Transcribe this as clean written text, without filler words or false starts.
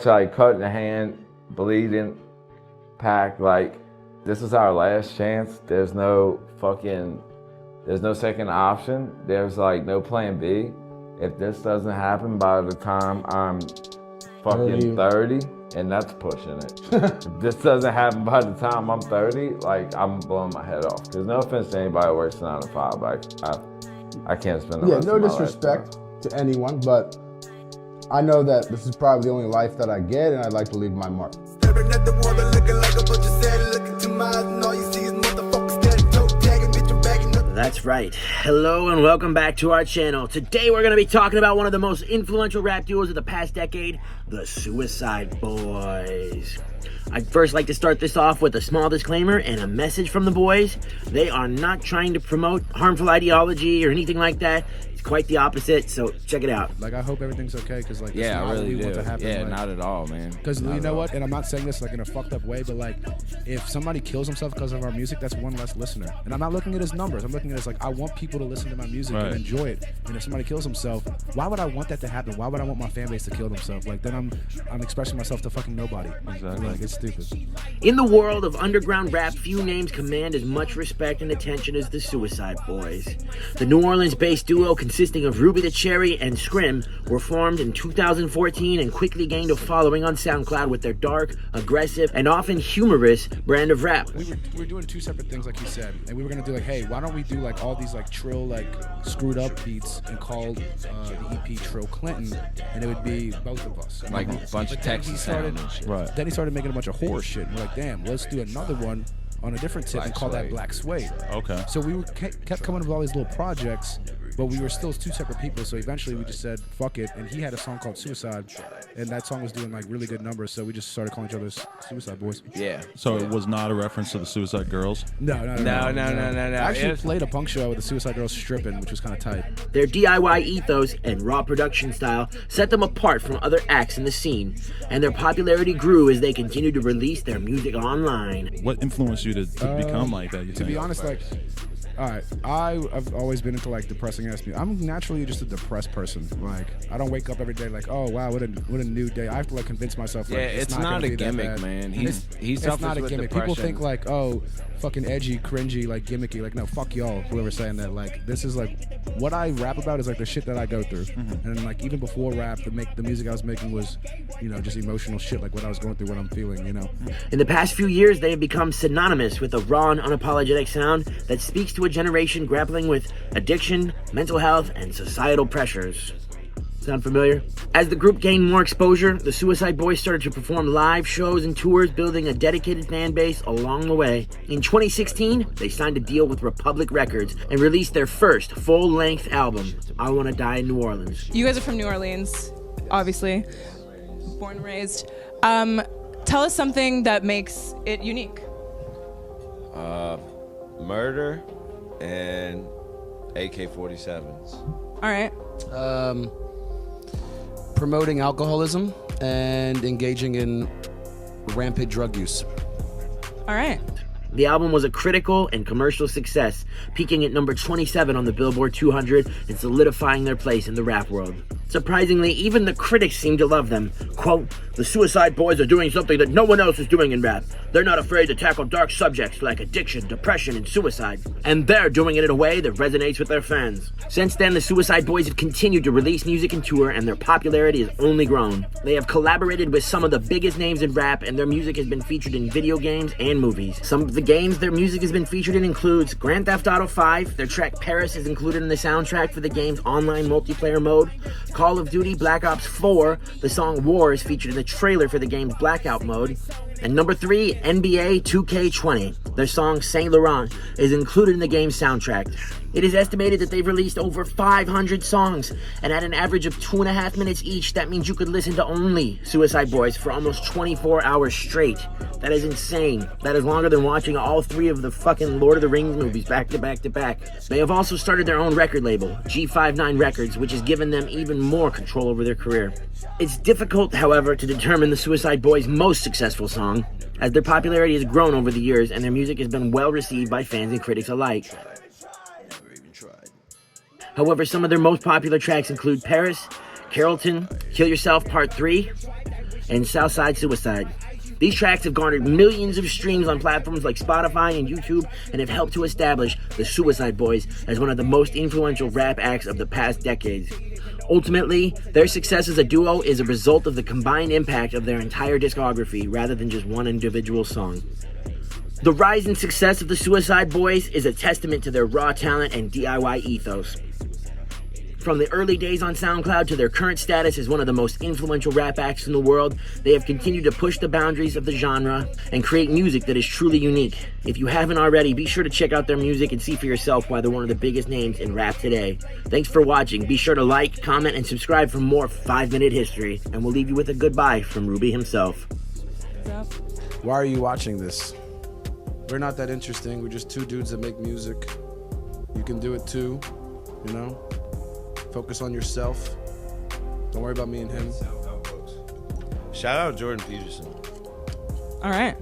like cut in the hand, bleeding, packed. Like, this is our last chance. There's no second option. There's like no plan B. If this doesn't happen by the time I'm fucking 30, and that's pushing it. If this doesn't happen by the time I'm 30, like, I'm blowing my head off. Because no offense to anybody who works 9 to 5, but I can't spend the rest no of my disrespect to anyone, but I know that this is probably the only life that I get, and I'd like to leave my mark. Staring at the wall and looking like a bunch of sad. Looking to my eyes and all you see is motherfuckers dead. Toe tagging, bitch, I'm bagging up. That's right. Hello and welcome back to our channel. Today we're going to be talking about one of the most influential rap duos of the past decade, the Suicideboys. I'd first like to start this off with a small disclaimer and a message from the boys. They are not trying to promote harmful ideology or anything like that. It's quite the opposite, so check it out. Like, I hope everything's okay, because like, yeah, I really do. Want to happen. Yeah, like, not at all, man. Because you know what, and I'm not saying this like in a fucked up way, but like, if somebody kills himself because of our music, that's one less listener. And I'm not looking at his numbers. I'm looking at it as like, I want people to listen to my music and enjoy it. And if somebody kills himself, why would I want that to happen? Why would I want my fan base to kill themselves? Like, then I'm expressing myself to fucking nobody. Exactly. Like, it's stupid. In the world of underground rap, few names command as much respect and attention as the Suicideboys. The New Orleans-based duo consisting of Ruby the Cherry and Scrim were formed in 2014 and quickly gained a following on SoundCloud with their dark, aggressive, and often humorous brand of rap. We were doing two separate things, like you said, and we were gonna do like, hey, why don't we do like all these like trill, like screwed up beats and call the EP Trill Clinton, and it would be both of us. Like a bunch of Texas sound and shit. Then he started making a bunch of horror shit, and we're like, damn, let's do another one on a different tip and call that Black Suede. Okay. So we kept coming up with all these little projects, but we were still two separate people. So eventually we just said, fuck it. And he had a song called Suicide, and that song was doing like really good numbers. So we just started calling each other Suicideboys. Yeah. So it was not a reference to the Suicide Girls? No. I actually played a punk show with the Suicide Girls stripping, which was kind of tight. Their DIY ethos and raw production style set them apart from other acts in the scene, and their popularity grew as they continued to release their music online. What influenced you to become like that, you think? To be honest, like, all right, I've always been into like depressing ass music. I'm naturally just a depressed person. Like, I don't wake up every day like, oh wow, what a new day. I have to like convince myself. Like, Yeah, it's not a gimmick, man. He it's suffers not a with gimmick. depression. People think like, oh, fucking edgy, cringy, like gimmicky. Like, no, fuck y'all, whoever's saying that. Like, this is like, what I rap about is like the shit that I go through. And like, even before rap, the music I was making was, you know, just emotional shit, like what I was going through, what I'm feeling, you know. In the past few years, they have become synonymous with a raw and unapologetic sound that speaks to a generation grappling with addiction, mental health, and societal pressures. Sound familiar? As the group gained more exposure, the Suicideboys started to perform live shows and tours, building a dedicated fan base along the way. In 2016, they signed a deal with Republic Records and released their first full-length album, I Wanna Die in New Orleans. You guys are from New Orleans, obviously, born and raised. Tell us something that makes it unique. Murder and AK-47s. All right. Promoting alcoholism and engaging in rampant drug use. All right. The album was a critical and commercial success, peaking at number 27 on the Billboard 200 and solidifying their place in the rap world. Surprisingly, even the critics seem to love them. Quote, "The Suicideboys are doing something that no one else is doing in rap. They're not afraid to tackle dark subjects like addiction, depression, and suicide. And they're doing it in a way that resonates with their fans." Since then, the Suicideboys have continued to release music and tour, and their popularity has only grown. They have collaborated with some of the biggest names in rap, and their music has been featured in video games and movies. Some of the games their music has been featured in includes Grand Theft Auto 5. Their track Paris is included in the soundtrack for the game's online multiplayer mode. Call of Duty Black Ops 4, the song War is featured in the trailer for the game's Blackout mode. And number 3, NBA 2K20. Their song Saint Laurent is included in the game's soundtrack. It is estimated that they've released over 500 songs, and at an average of 2.5 minutes each, that means you could listen to only Suicideboys for almost 24 hours straight. That is insane. That is longer than watching all 3 of the fucking Lord of the Rings movies back to back to back. They have also started their own record label, G59 Records, which has given them even more control over their career. It's difficult, however, to determine the Suicideboys' most successful song, as their popularity has grown over the years and their music has been well received by fans and critics alike. However, some of their most popular tracks include Paris, Carrollton, Kill Yourself Part 3, and Southside Suicide. These tracks have garnered millions of streams on platforms like Spotify and YouTube and have helped to establish the Suicideboys as one of the most influential rap acts of the past decades. Ultimately, their success as a duo is a result of the combined impact of their entire discography rather than just one individual song. The rise and success of the Suicideboys is a testament to their raw talent and DIY ethos. From the early days on SoundCloud to their current status as one of the most influential rap acts in the world, they have continued to push the boundaries of the genre and create music that is truly unique. If you haven't already, be sure to check out their music and see for yourself why they're one of the biggest names in rap today. Thanks for watching. Be sure to like, comment, and subscribe for more 5-minute history. And we'll leave you with a goodbye from Ruby himself. Why are you watching this? We're not that interesting. We're just two dudes that make music. You can do it too, you know? Focus on yourself. Don't worry about me and him. Shout out Jordan Peterson. All right.